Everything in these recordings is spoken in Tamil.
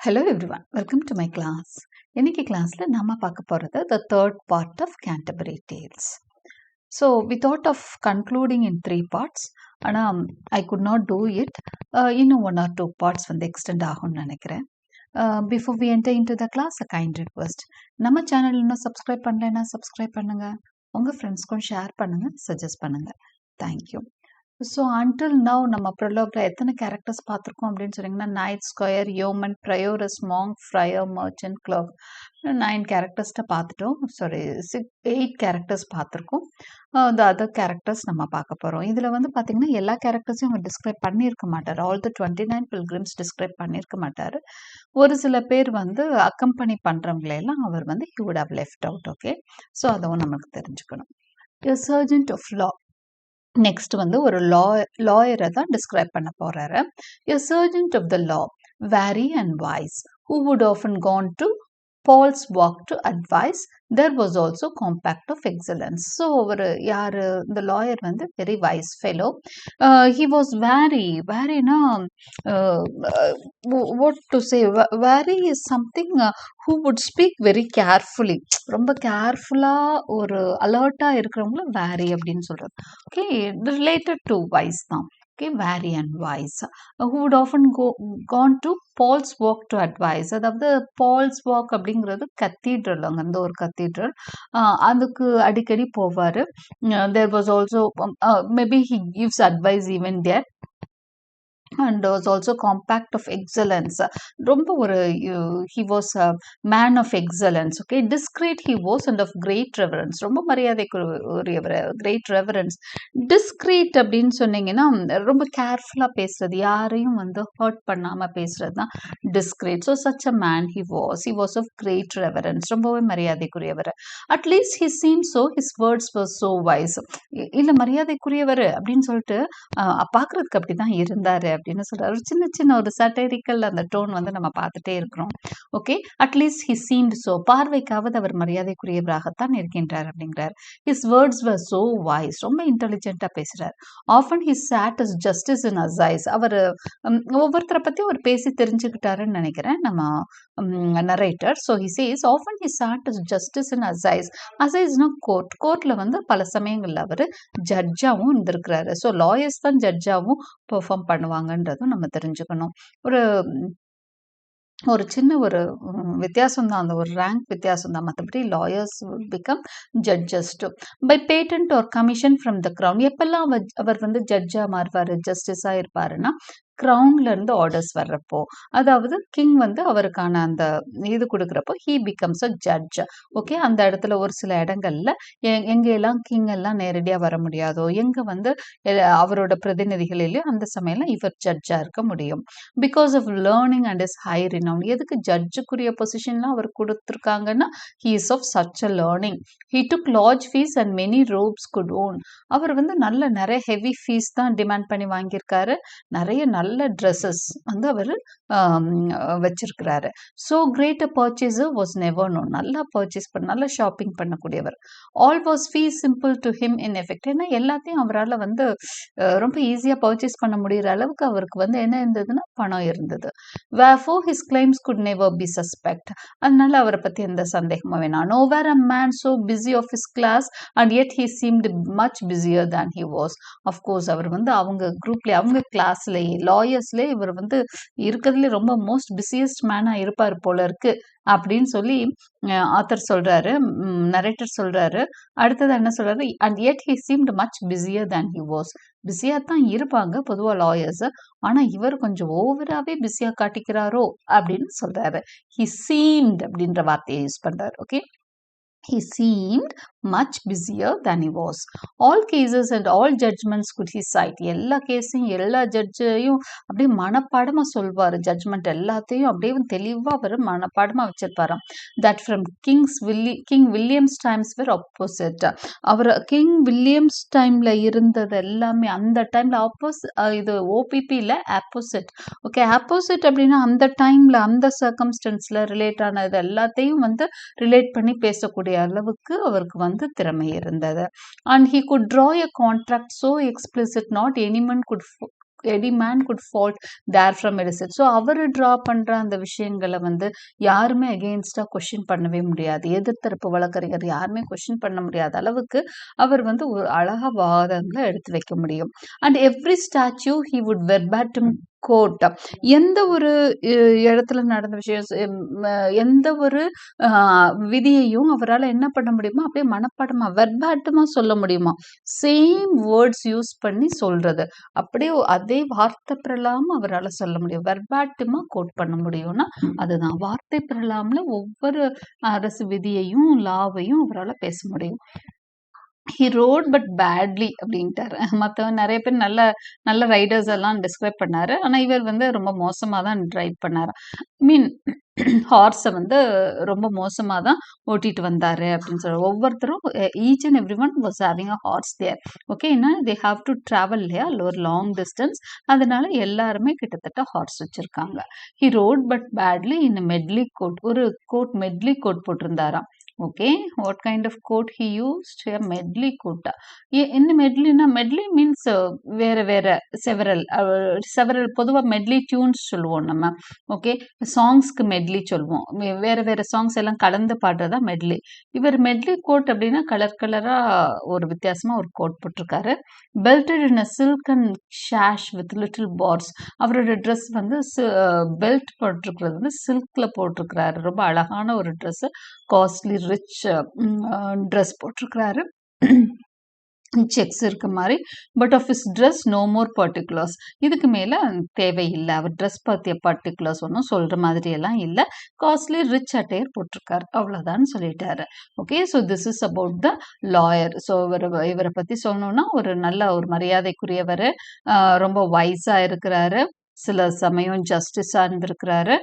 Hello everyone, welcome to my class. இன்னைக்கு கிளாஸ்ல நாம பார்க்க போறது the third part of Canterbury Tales. So we thought of concluding in 3 parts. ஆனா I could not do it. இன்னும் 1 or 2 parts வந்து extend ஆகும்னு நினைக்கிறேன். Before we enter into the class, a kind request. நம்ம சேனல் இன்னும் subscribe பண்ணலைன்னா subscribe பண்ணுங்க. உங்க ஃப்ரெண்ட்ஸ்க்கும் ஷேர் பண்ணுங்க, சஜஸ்ட் பண்ணுங்க. Thank you. So until now நம்ம ப்ரொலோக்ல எத்தனை கேரக்டர்ஸ் பார்த்துருக்கோம் அப்படின்னு சொன்னீங்கன்னா knight squire yeoman prioress monk friar merchant clerk 9 கேரக்டர்ஸ்ட்ட பார்த்துட்டோம். சாரி 8 கேரக்டர்ஸ் பார்த்துருக்கோம். த அதர் கேரக்டர்ஸ் நம்ம பார்க்க போகிறோம். இதில் வந்து பார்த்தீங்கன்னா எல்லா கேரக்டர்ஸையும் அவர் டிஸ்கிரைப் பண்ணியிருக்க மாட்டார். ஆல் த 29 பில்கிரிம்ஸ் டிஸ்கிரைப் பண்ணியிருக்க மாட்டார். ஒரு சில பேர் வந்து அக்கம்பனி பண்ணுறவங்களெல்லாம் அவர் வந்து he would have left out. Okay, so அதுவும் நமக்கு தெரிஞ்சுக்கணும். A sergeant of law. Next வந்து ஒரு லாயரை தான் டிஸ்கிரைப் பண்ண போறாரு. A sergeant of the law, wary and wise, who would often gone to Paul's walk to advise. There was also compact of excellence. So ஒரு யாரு இந்த லாயர் வந்து very wise fellow. He was வேரினா what to say, wary is something who would speak very carefully. ரொம்ப கேர்ஃபுல்லா ஒரு அலர்ட்டா இருக்கிறவங்கள வேரி அப்படின்னு சொல்றது. ஓகே, ரிலேட்டட் டு வைஸ் தான். Okay, wary and wise, who would often gone to Paul's walk to advise. அதாவது பால்ஸ் வாக் அப்படிங்கிறது கத்தீட்ரல், அங்கே வந்து ஒரு கத்தீட்ரல், அதுக்கு அடிக்கடி போவார். there was also maybe he gives advice even there. And was also compact of excellence. ரொம்ப ஒரு he was a man of excellence. Okay, discreet he was and of great reverence. ரொம்ப மரியாதைக்குரியவர், great reverence. discreet அப்படின்னு சொன்னீங்கன்னா ரொம்ப கேர்ஃபுல்லா பேசுறது, யாரையும் வந்து ஹர்ட் பண்ணாம பேசுறது தான் discreet. So such a man he was of great reverence. ரொம்பவே மரியாதைக்குரியவர். at least he seemed so, his words were so wise. இல்ல மரியாதைக்குரியவர் அப்படின்னு சொல்லிட்டு பார்க்கறதுக்கு அப்படிதான் இருந்தாரு அப்படின்னு சொல்றாரு. சின்ன சின்ன ஒரு சட்டரிக்கல் அந்த டோன் வந்து நம்ம பார்த்துட்டே இருக்கிறோம். Okay, at least he seemed so, பார்வைக்காவது அவர் மரியாதைக்குரியவராகத்தான் இருக்கின்றார் அப்படிங்கிறார். His words were so wise, ரொம்ப இன்டெலிஜென்ட்டா பேசுறார். Often he sat as justice in assize. அவர் ஒவ்வொருத்தரை பத்தி அவர் பேசி தெரிஞ்சுக்கிட்டாருன்னு நினைக்கிறேன் நம்ம narrator. So he says often he sat as justice in assize. அசைஸ்னா கோர்ட்ல வந்து பல சமயங்கள்ல அவர் ஜட்ஜாவும் இருந்திருக்கிறாரு. ஸோ லாயர்ஸ் தான் ஜட்ஜாவும் பெர்ஃபார்ம் பண்ணுவாங்கன்றதும் நம்ம தெரிஞ்சுக்கணும். ஒரு சின்ன ஒரு வித்தியாசம் தான், அந்த ஒரு ரேங்க் வித்தியாசம் தான். மற்றபடி lawyers become judges to by patent or commission from the crown. எப்பெல்லாம் அவர் வந்து ஜட்ஜா மாறுவார், ஜஸ்டிஸா இருப்பாருன்னா கிரவுன்ல இருந்து ஆர்டர்ஸ் வர்றப்போ, அதாவது கிங் வந்து அவருக்கான அந்த இது கொடுக்குறப்போ he becomes a judge. Okay, அந்த இடத்துல ஒரு சில இடங்கள்ல எங்கெல்லாம் கிங் எல்லாம் நேரடியாக வர முடியாதோ, எங்க வந்து அவரோட பிரதிநிதிகள் இல்லையோ அந்த சமயம்லாம் இவர் ஜட்ஜா இருக்க முடியும். Because of learning and his high renown. எதுக்கு ஜட்ஜுக்குரிய பொசிஷன்லாம் அவர் கொடுத்துருக்காங்கன்னா he is of such a learning. He took large fees and many robes good own. அவர் வந்து நிறைய ஹெவி ஃபீஸ் தான் டிமாண்ட் பண்ணி வாங்கியிருக்காரு. நிறைய ட்ரெஸ்ஸஸ் வந்து அவர் வச்சிருக்கிறாரு. So great a purchaser was never known. நல்லா பர்ச்சேஸ் நல்லா ஷாப்பிங் பண்ணக்கூடியவர். All was fee simple to him in effect. ஏன்னா எல்லாத்தையும் அவரால் வந்து ரொம்ப ஈஸியாக பர்ச்சேஸ் பண்ண முடிகிற அளவுக்கு அவருக்கு வந்து என்ன இருந்ததுன்னா பணம் இருந்தது. wherefore his claims could never be suspect. அதனால அவரை பற்றி எந்த சந்தேகமும் வேணாம். nowhere a man so busy of his class and yet he seemed much busier than he was. of course அவர் வந்து அவங்க குரூப்லேயே, அவங்க கிளாஸ்லேயே, லாயர்ஸ்லேயே இவர் வந்து இருக்கிறதுலே ரொம்ப மோஸ்ட் பிஸியஸ்ட் மேனாக இருப்பார் போல இருக்கு அப்படின்னு சொல்லி ஆத்தர் சொல்றாரு, நரேட்டர் சொல்றாரு. அடுத்தது என்ன சொல்றாரு, and yet he seemed much busier than he was. பிஸியா தான் இருப்பாங்க பொதுவா லாயர்ஸ், ஆனா இவர் கொஞ்சம் ஓவராகவே பிஸியா காட்டிக்கிறாரோ அப்படின்னு சொல்றாரு. he seemed அப்படின்ற வார்த்தையை யூஸ் பண்றாரு. Okay, he seemed much busier than he was. All cases and all judgments could he cite. எல்லா கேஸையும் எல்லா ஜட்ஜையும் அப்படியே மனப்பாடமா சொல்வார். ஜட்ஜ்மெண்ட் எல்லாத்தையும் அப்படியே தெளிவா அவர் மனப்பாடமா வச்சிருப்பாராம். That from king William's times were apposite. அவர் கிங் வில்லியம்ஸ் டைம்ல இருந்தது எல்லாமே அந்த டைம்ல இது ஓபிபியில் ஆப்போசிட். ஓகே, ஆப்போசிட் அப்படின்னா அந்த டைம்ல அந்த சர்க்கம்ஸ்டன்ஸ்ல ரிலேட் ஆனது எல்லாத்தையும் வந்து ரிலேட் பண்ணி பேசக்கூடிய அளவுக்கு அவருக்கு வந்து திறமை இருந்தது. and he could draw a contract so explicit not any man could any man could fault there from edition. So அவர் ட்ரா பண்ற அந்த விஷயங்களை வந்து யாருமே அகெயின்ஸ்டா கொஸ்டின் பண்ணவே முடியாது. எதிர்த்தரப்பு வழக்கறிஞர் யாருமே கொஸ்டின் பண்ண முடியாத அளவுக்கு அவர் வந்து ஒரு அழகா வாதங்களை எடுத்து வைக்க முடியும். And every statute he would verbatim quote. எந்த ஒரு இடத்துல நடந்த விஷயம், எந்த ஒரு விதியையும் அவரால் என்ன பண்ண முடியுமா, அப்படியே மனப்பாடமா வெர்பாட்டமா சொல்ல முடியுமா, சேம் வேர்ட்ஸ் யூஸ் பண்ணி சொல்றது, அப்படியே அதே வார்த்தை பிரலாம அவரால் சொல்ல முடியும். வெர்பாட்டமா கோட் பண்ண முடியும்னா அதுதான் வார்த்தை பிரலாம்ல ஒவ்வொரு அரசு விதியையும் லாவையும் அவரால் பேச முடியும். ஹி ரோட் பட் பேட்லி அப்படின்ட்டாரு. மற்றவன் நிறைய பேர் நல்ல நல்ல ரைடர்ஸ் எல்லாம் டிஸ்கிரைப் பண்ணாரு. ஆனால் இவர் வந்து ரொம்ப மோசமாக தான் ட்ரைவ் பண்ணாரு. மீன் ஹார்ஸை வந்து ரொம்ப மோசமாக தான் ஓட்டிட்டு வந்தாரு அப்படின்னு சொல்ற ஒவ்வொருத்தரும் each and every one was having a horse there. Okay, ஏன்னா தே ஹாவ் டு ட்ராவல் இல்லையா ஒரு லாங் டிஸ்டன்ஸ், அதனால எல்லாருமே கிட்டத்தட்ட ஹார்ஸ் வச்சிருக்காங்க. He rode but badly in medley coat. ஒரு கோட் மெட்லி கோட் போட்டிருந்தாராம். Okay, what kind of coat he used? Medley கோட்டா. என்ன மெட்லினா, மெட்லி மீன்ஸ் வேற வேற செவரல் செவரல். பொதுவாக மெட்லி டியூன்ஸ் சொல்லுவோம் நம்ம. ஓகே, சாங்ஸ்க்கு மெட்லி சொல்லுவோம். வேற வேற சாங்ஸ் எல்லாம் கலந்து பாடுறதா மெட்லி. இவர் மெட்லி கோட் அப்படின்னா கலர் கலரா ஒரு வித்தியாசமா ஒரு கோட் போட்டிருக்காரு. Belted in a silk and sash with little bars. அவரோட ட்ரெஸ் வந்து பெல்ட் போட்டிருக்கிறது வந்து சில்க்ல போட்டிருக்கிறாரு. ரொம்ப அழகான ஒரு ட்ரெஸ், காஸ்ட்லி ரிச் ட்ரெஸ் போட்டிருக்கிறாரு. செக்ஸ் இருக்க மாதிரி. But of his dress no more particulars. இதுக்கு மேலே தேவையில்லை. அவர் ட்ரெஸ் பற்றிய பர்டிகுலர்ஸ் ஒன்றும் சொல்கிற மாதிரி எல்லாம் இல்லை. காஸ்ட்லி ரிச் அட்டையர் போட்டிருக்காரு, அவ்வளோதான்னு சொல்லிட்டாரு. Okay, so this is about the lawyer. So இவரை பற்றி சொல்லணும்னா ஒரு நல்ல ஒரு மரியாதைக்குரியவர், ரொம்ப வைஸாக இருக்கிறாரு, சில சமயம் ஜஸ்டிஸாக இருந்திருக்கிறாரு.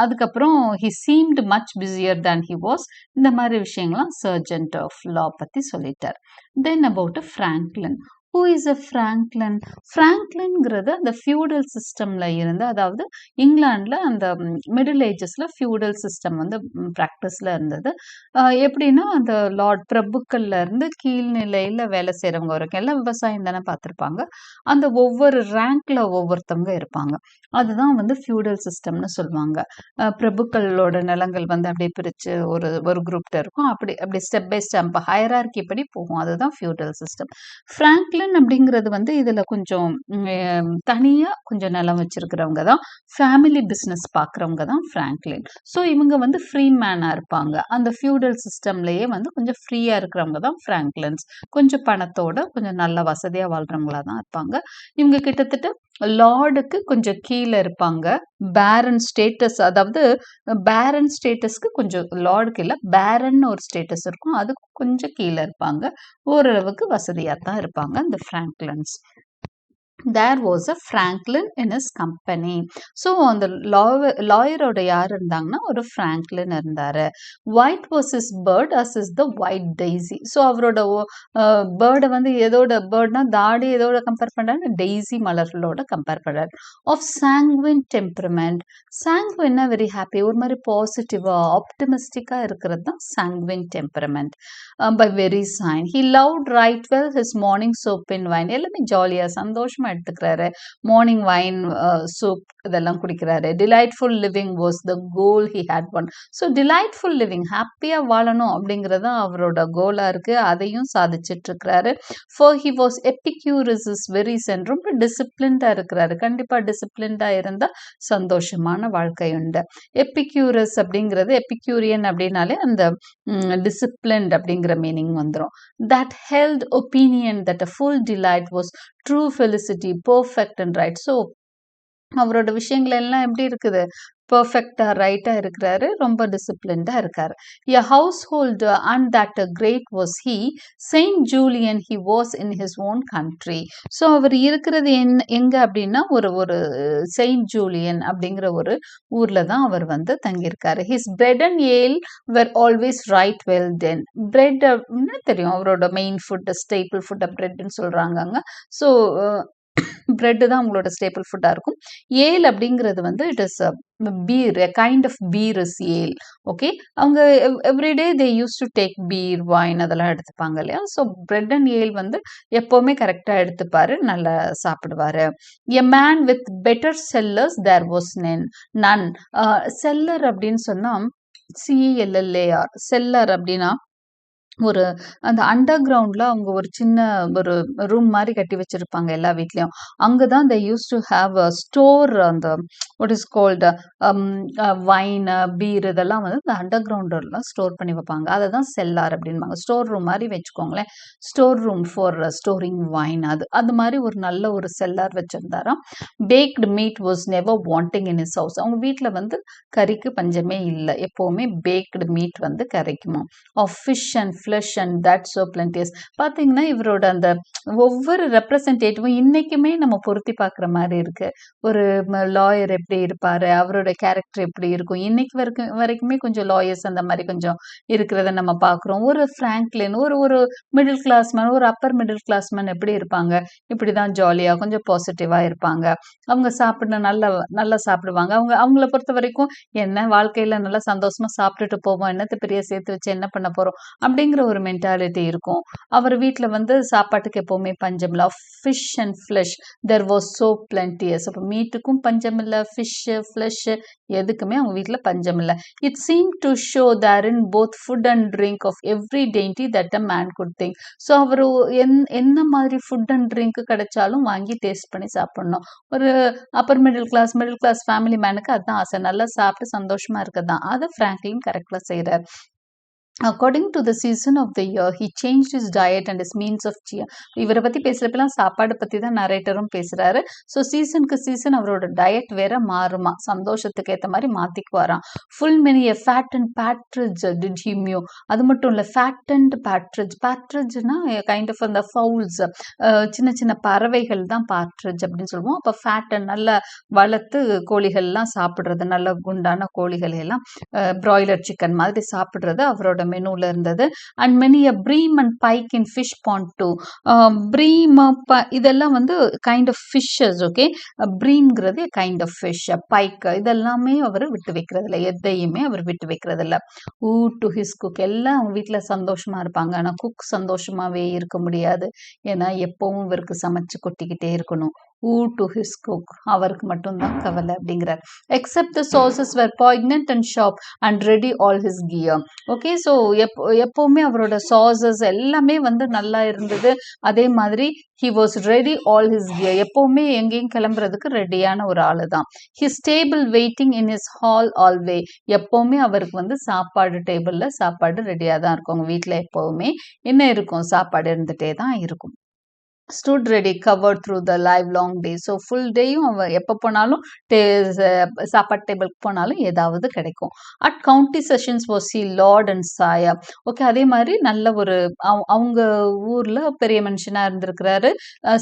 அதுக்கப்புறம் he seemed much busier than he was. இந்த மாதிரி விஷயங்கள்லாம் சர்ஜென்ட் ஆஃப் லா பற்றி சொல்லிட்டார். Then about Franklin. Who is a Franklin? ஃப்ராங்க்லின்ங்கிறது அந்த ஃபியூடல் சிஸ்டம்ல இருந்து, அதாவது இங்கிலாந்துல அந்த மிடில் ஏஜஸ்ல ஃபியூடல் சிஸ்டம் வந்து ப்ராக்டிஸ்ல இருந்தது. எப்படின்னா அந்த லார்ட் பிரபுக்கள்ல இருந்து கீழ்நிலையில வேலை செய்யறவங்க வரைக்கும் எல்லாம் விவசாயம் தானே பார்த்துருப்பாங்க. அந்த ஒவ்வொரு ரேங்க்ல ஒவ்வொருத்தவங்க இருப்பாங்க. அதுதான் வந்து ஃபியூடல் சிஸ்டம்னு சொல்லுவாங்க. பிரபுக்களோட நிலங்கள் வந்து அப்படியே பிரிச்சு ஒரு ஒரு குரூப்ட இருக்கும். அப்படி அப்படி ஸ்டெப் பை ஸ்டெப் ஹையரார்கி படி போகும். அதுதான் ஃபியூடல் சிஸ்டம். ஃப்ராங்க்லின் அப்படிங்கிறது வந்து இதுல கொஞ்சம் தனியா கொஞ்சம் நிலம் வச்சிருக்கிறவங்க தான், ஃபேமிலி பிசினஸ் பாக்குறவங்க தான் ஃப்ராங்க்லின். ஸோ இவங்க வந்து ஃப்ரீ மேனா இருப்பாங்க. அந்த ஃபியூடல் சிஸ்டம்லயே வந்து கொஞ்சம் ஃப்ரீயா இருக்கிறவங்க தான் ஃப்ராங்க்லின்ஸ். கொஞ்சம் பணத்தோட கொஞ்சம் நல்ல வசதியா வாழ்றவங்களா தான் இருப்பாங்க. இவங்க கிட்டத்தட்ட லார்டுக்கு கொஞ்சம் கீழே இருப்பாங்க. பேரன் ஸ்டேட்டஸ், அதாவது பேரன் ஸ்டேட்டஸ்க்கு கொஞ்சம், லார்டுக்கு இல்லை பேரன் ஒரு ஸ்டேட்டஸ் இருக்கும், அதுக்கு கொஞ்சம் கீழே இருப்பாங்க. ஓரளவுக்கு வசதியா தான் இருப்பாங்க இந்த Franklins. There was a Franklin in his company. So அந்த லாயரோட யார் இருந்தாங்கன்னா ஒரு ஃப்ராங்க்லின் இருந்தாரு. White was his beard as is the white daisy. So அவரோட பேர்டை வந்து எதோட பேர்ட்னா தாடி எதோட கம்பேர் பண்ணுறாரு, டெய்ஸி மலர்களோட கம்பேர் பண்ணுறாரு. Of sanguine temperament. சாங்வின்னா வெரி ஹாப்பி, ஒரு மாதிரி பாசிட்டிவா ஆப்டிமிஸ்டிக்கா இருக்கிறது தான் sanguine temperament. By very sign he loved right well his morning sop in wine. எல்லாமே ஜாலியா சந்தோஷமா எடுத்துக்கிறாரு. மார்னிங் வைன் சூப் இதெல்லாம் குடிக்கிறாரு. Delightful living was the goal he had won. So delightful living, ஹாப்பியா வாழணும் அப்படிங்கிறது தான் அவரோட கோலா இருக்கு. அதையும் சாதிச்சிட்டு இருக்கிறாரு. For he was Epicurus is very son. ரொம்ப டிசிப்ளின்டா இருக்கிறாரு. கண்டிப்பா டிசிப்ளின்டா இருந்தா சந்தோஷமான வாழ்க்கை உண்டு. எபிக்யூரஸ் அப்படிங்கிறது, எபிக்யூரியன் அப்படின்னாலே அந்த டிசிப்ளின்ட் அப்படிங்கிற மீனிங் வந்துடும். That held opinion that a full delight was true felicity perfect and right. So அவரோட விஷயங்கள் எல்லாம் எப்படி இருக்குது, பர்ஃபெக்டா ரைட்டா இருக்கிறாரு, ரொம்ப டிசிப்ளின்டா இருக்காரு. A householder and that great was he, Saint Julian he was in his own country. So அவர் இருக்கிறது எங்க அப்படின்னா ஒரு செயின்ட் ஜூலியன் அப்படிங்கிற ஒரு ஊர்ல தான் அவர் வந்து தங்கியிருக்காரு. His bread and ale were always right well then. Bread அப்படின்னா தெரியும், அவரோட மெயின் ஃபுட் ஸ்டேபிள் ஃபுட் பிரெட்னு சொல்றாங்க. ஸோ பிரெட் தான் அவங்களோட ஸ்டேபிள் ஃபுட்டா இருக்கும். ஏல் அப்படிங்கிறது வந்து it is beer, a kind of beer is ale. Okay. அவங்க everyday they use to take beer, wine அதெல்லாம் எடுத்துப்பாங்க இல்லையா? ஸோ பிரெட் அண்ட் ஏல் வந்து எப்பவுமே கரெக்ட்டா எடுத்துப்பாரு. நல்லா சாப்பிடுவாரு. A man with better cellars there was none. Cellar அப்படின்னு சொன்னா CELLAR. செல்லர் அப்படின்னா ஒரு அந்த அண்டர் கிரவுண்ட்ல அவங்க ஒரு சின்ன ஒரு ரூம் மாரி கட்டி வச்சிருப்பாங்க எல்லா வீட்லயும். அங்க தான் they used to have a store அந்த what is called wine, beer இதெல்லாம் வந்து இந்த அண்டர் கிரவுண்ட்ல ஸ்டோர் பண்ணி வைப்பாங்க. அததான் செல்லார் அப்படின்பாங்க. ஸ்டோர் ரூம் மாரி வச்சுக்கோங்களேன். Store room for storing wine அது. அது மாரி ஒரு நல்ல ஒரு செல்லார் வச்சிருந்தாராம். Baked meat was never wanting in his house. அவங்க வீட்ல வந்து கறிக்கு பஞ்சமே இல்ல. எப்பவுமே பேக்டு மீட் வந்து கிடைக்குமாம். Of fish and flesh and that so plenteous. பார்த்தீங்கன்னா இவரோட அந்த ஒவ்வொரு ரெப்ரசன்டேட்டிவும் இன்னைக்குமே நம்ம பொருத்தி பார்க்குற மாதிரி இருக்கு. ஒரு லாயர் எப்படி இருப்பாரு, அவரோட கேரக்டர் எப்படி இருக்கும், இன்னைக்கு வரைக்குமே கொஞ்சம் லாயர்ஸ் அந்த மாதிரி கொஞ்சம் இருக்கிறத நம்ம பார்க்குறோம். ஒரு ஃப்ராங்க்லின், ஒரு ஒரு மிடில் கிளாஸ் மேன், ஒரு அப்பர் மிடில் கிளாஸ் மேன் எப்படி இருப்பாங்க, இப்படிதான் ஜாலியா கொஞ்சம் பாசிட்டிவா இருப்பாங்க. அவங்க சாப்பிட நல்லா நல்லா சாப்பிடுவாங்க. அவங்கள பொறுத்த வரைக்கும் என்ன வாழ்க்கையில நல்லா சந்தோஷமா சாப்பிட்டுட்டு போவோம், என்னத்த பெரிய சேர்த்து வச்சு என்ன பண்ண போறோம் அப்படிங்கிற ஒரு மென்டாலிட்டி இருக்கும். அவர் வீட்ல வந்து சாப்பாட்டுக்கு எப்பவுமே பஞ்சம் இல்ல. Fish and flesh there was so plenteous. அப்போ மீட்டுக்கும் பஞ்சம் இல்ல, ஃபிஷ் ஃப்ளஷ் எதுக்குமே அவங்க வீட்ல பஞ்சம் இல்ல. It seem to show there in both food and drink of every dainty that a man could think. So அவர் என்ன மாதிரி ஃபுட் அண்ட் ட்ரிங்க் கிடைச்சாலும் வாங்கி டேஸ்ட் பண்ணி சாப்பிடணும். ஒரு அப்பர் மிடில் கிளாஸ் ஃபேமிலி மேனுக்கு அதான் ஆசை. நல்லா சாப்பிட்டு சந்தோஷமா இருக்கதான். அதை ஃப்ராங்க்லின் கரெக்டா செய்றார். According to the season of the year, he changed his diet and his means of cheer. இவரை பத்தி பேசுறப்பெல்லாம் சாப்பாடு பத்தி தான் நரேட்டரும் பேசுறாரு. ஸோ சீசனுக்கு சீசன் அவரோட டயட் வேற மாறுமா, சந்தோஷத்துக்கு ஏற்ற மாதிரி மாத்திக்குவாராம். Full many a fat and partridge did he mew. அது மட்டும் இல்ல, ஃபேட் அண்ட் பேட்ரிட்ஜ். பேட்ரிட்ஜ்னா கைண்ட் ஆஃப் அந்த ஃபவுல்ஸ், சின்ன சின்ன பறவைகள் தான் பேட்ரிட்ஜ் அப்படின்னு சொல்லுவோம். அப்போ ஃபேட் நல்லா வளர்த்து கோழிகள்லாம் சாப்பிடுறது, நல்ல குண்டான கோழிகள் எல்லாம் பிராய்லர் சிக்கன் மாதிரி சாப்பிடுறது அவரோட மெனுல இருந்தது. And many a bream and pike in fish pond too. Bream இதெல்லாம் வந்து கைண்ட் ஆஃப் ஃபிஷ்ஷஸ். ஓகே. ப்ரீம்ங்கிறது கைண்ட் ஆஃப் ஃபிஷ். பைக் இதெல்லாமே அவர் விட்டு வைக்கிறது இல்லை, எதையுமே அவர் விட்டு வைக்கிறது இல்லை. ஊ டு ஹிஸ் குக். எல்லாம் அவங்க வீட்டில் சந்தோஷமா இருப்பாங்க. ஆனால் குக் சந்தோஷமாவே இருக்க முடியாது. ஏன்னா எப்பவும் இவருக்கு சமைச்சு கொட்டிக்கிட்டே இருக்கணும். Woe to his cook. அவருக்கு மட்டும்தான் கவலை அப்படிங்கிறார். Except the sauces were poignant and sharp and ready all his gear. Okay. So எப்பவுமே அவரோட சாசஸ் எல்லாமே வந்து நல்லா இருந்தது. அதே மாதிரி he was ready all his gear. எப்பவுமே எங்கேயும் கிளம்புறதுக்கு ரெடியான ஒரு ஆளு தான். His table waiting in his hall alway. எப்பவுமே அவருக்கு வந்து சாப்பாடு டேபிள்ல சாப்பாடு ரெடியா தான் இருக்கும். அவங்க வீட்டுல எப்பவுமே என்ன இருக்கும், சாப்பாடு இருந்துட்டே தான் இருக்கும். Stood ready covered through the livelong day. So full டேயும் அவன் எப்போ போனாலும் சாப்பாடு டேபிளுக்கு போனாலும் ஏதாவது கிடைக்கும். At county sessions was he lord and sire. Okay. அதே மாதிரி நல்ல ஒரு அவங்க ஊர்ல பெரிய மனுஷனா இருந்திருக்கிறாரு.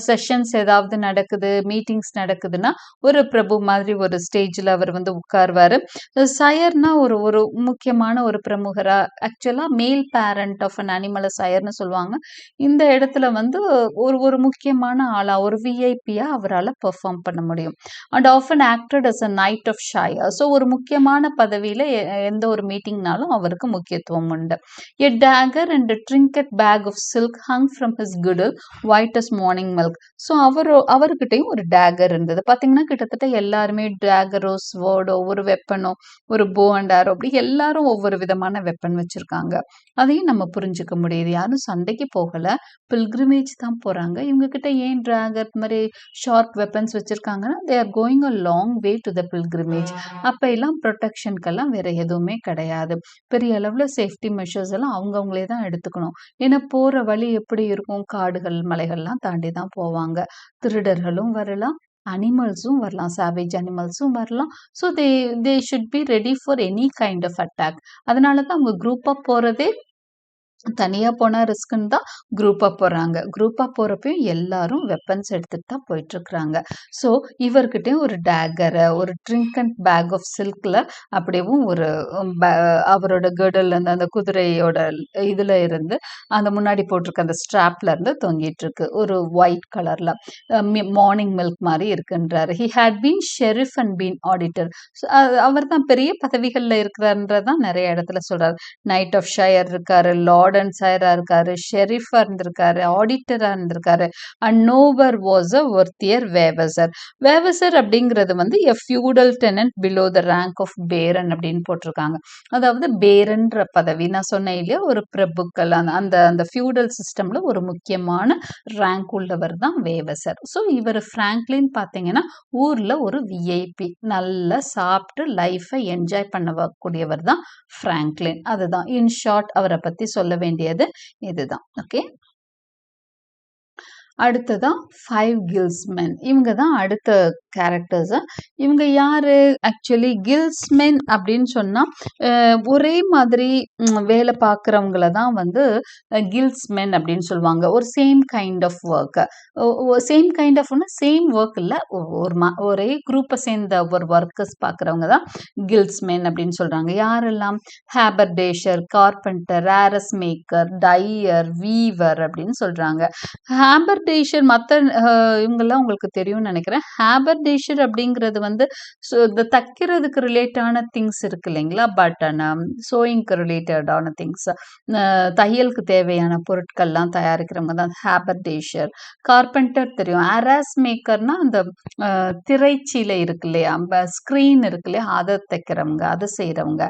செஷன்ஸ் ஏதாவது நடக்குது, மீட்டிங்ஸ் நடக்குதுன்னா ஒரு பிரபு மாதிரி ஒரு ஸ்டேஜ்ல அவர் வந்து உட்கார்வாரு. சயர்னா ஒரு ஒரு முக்கியமான ஒரு பிரமுகரா, ஆக்சுவலா மேல் பேரண்ட் ஆஃப் அன் அனிமல் சயர்னு சொல்லுவாங்க. இந்த இடத்துல வந்து ஒரு ஒரு முக்கியமான ஆளா, ஒரு விஐபியா அவரால் பெர்ஃபார்ம் பண்ண முடியும். And often acted as a knight of shire. So ஒரு முக்கியமான பதவியில எந்த ஒரு மீட்டிங்னாலும் அவருக்கு முக்கியத்துவம் உண்டு. A dagger and trinket bag of silk hung from his girdle white as morning milk. So அவர்கிட்டையும் ஒரு டேகர் இருந்தது. பார்த்தீங்கன்னா கிட்டத்தட்ட எல்லாருமே டேகரோ, ஸ்வர்டோ, ஒரு வெப்பனோ, ஒரு போ அண்ட் ஆரோ, அப்படி எல்லாரும் ஒவ்வொரு விதமான வெப்பன் வச்சிருக்காங்க. அதையும் நம்ம புரிஞ்சுக்க முடியுது. யாரும் சண்டைக்கு போகல, பில்கிரிமேஜ் தான் போறாங்க. இவங்க கிட்ட ஏன் டிராகர் மாதிரி ஷார்ப் வெப்பன்ஸ் வச்சிருக்காங்கன்னா, they are going a long way to the pilgrimage. அப்ப எல்லாம் ப்ரொடெக்ஷனுக்கெல்லாம் வேற எதுவுமே கிடையாது. பெரிய அளவுல சேஃப்டி மெஷர்ஸ் எல்லாம் அவங்கவுங்களே தான் எடுத்துக்கணும். ஏன்னா போற வழி எப்படி இருக்கும், காடுகள் மலைகள்லாம் தாண்டி தான் போவாங்க. திருடர்களும் வரலாம், அனிமல்ஸும் வரலாம், சாவேஜ் அனிமல்ஸும் வரலாம். So they should be ready for any kind of attack. அதனால தான் அவங்க குரூப்பாக போறதே தனியா போனா ரிஸ்க்குன்னு தான் குரூப்பா போறாங்க. குரூப்பா போறப்பயும் எல்லாரும் வெப்பன்ஸ் எடுத்துட்டு தான் போயிட்டுருக்குறாங்க. ஸோ, இவர்கிட்டயும் ஒரு டேக்கர, ஒரு ட்ரிங்கன்ட் பேக் ஆஃப் சில்க்ல அப்படியேவும் ஒரு பே அவரோட கிர்டில்ல அந்த குதிரையோட இதுல இருந்து அந்த முன்னாடி போட்டிருக்க அந்த ஸ்ட்ராப்ல இருந்து தொங்கிட்டுருக்கு. ஒரு ஒயிட் கலர்ல. மார்னிங் மில்க் மாரி இருக்குன்றாரு. He had been sheriff and been auditor. So, அவர் தான் பெரிய பதவிகள்ல இருக்கிறார்ன்றத தான் நெறைய இடத்துல சொல்றாரு. நைட் ஆஃப் ஷயர் இருக்காரு, லார்ட் அண்ட் சையரா இருக்காரு, ஷெரீஃபா இருந்திருக்காரு, ஆடிட்டரா இருந்திருக்காரு. And நோவர் was a ஒர்த்தியர் வேவசர். வேவசர் அப்படிங்கிறது வந்து a feudal tenant below the rank of baron அப்படின்னு போட்டிருக்காங்க. அதாவது பேரன்ற பதவி நான் சொன்னேன் இல்லையா, ஒரு பிரபுக்கள் அந்த அந்த அந்த ஃபியூடல் சிஸ்டம்ல ஒரு முக்கியமான ரேங்க் உள்ளவர் தான் வேவசர். ஸோ இவர் ஃப்ராங்க்லின் பார்த்தீங்கன்னா ஊர்ல ஒரு விஐபி, நல்லா சாப்பிட்டு லைஃபை என்ஜாய் பண்ணக்கூடியவர் தான் ஃப்ராங்க்லின். அதுதான் இன் ஷார்ட் அவரை பத்தி சொல்ல வேண்டியது இதுதான். ஓகே. அடுத்ததா 5 கில்ஸ்மென். இவங்க தான் அடுத்த கேரக்டர்ஸ். இவங்க யாரு? ஆக்சுவலி கில்ஸ்மென் அப்படின்னு சொன்னா ஒரே மாதிரி வேலை பார்க்குறவங்கள தான் வந்து கில்ஸ்மென் அப்படின்னு சொல்லுவாங்க. ஒரு same kind of work. Same kind ஆஃப்னா சேம் ஒர்க் இல்ல. ஒரே குரூப்பை சேர்ந்த ஒரு ஒர்க்கர்ஸ் பார்க்குறவங்க தான் கில்ஸ்மென் அப்படின்னு சொல்றாங்க. யாரெல்லாம்? Haberdasher, carpenter, arras maker, dyer, weaver அப்படின்னு சொல்றாங்க. ஹேபர்டேஷர் மற்ற இவங்கெல்லாம் உங்களுக்கு தெரியும்னு நினைக்கிறேன். ஹேபர்டேஷர் அப்படிங்கிறது வந்து இந்த தைக்கிறதுக்கு ரிலேட்டான திங்ஸ் இருக்கு இல்லைங்களா, பட்டன் சோயிங்க்கு ரிலேட்டடான திங்ஸ், தையலுக்கு தேவையான பொருட்கள்லாம் தயாரிக்கிறவங்க தான் ஹேபர்டேஷர். கார்பெண்டர் தெரியும். ஆராஸ் மேக்கர்னா அந்த திரைச்சீலை இருக்கு இல்லையா, ஸ்க்ரீன் இருக்கு இல்லையா, அதை தைக்கிறவங்க, அதை செய்கிறவங்க.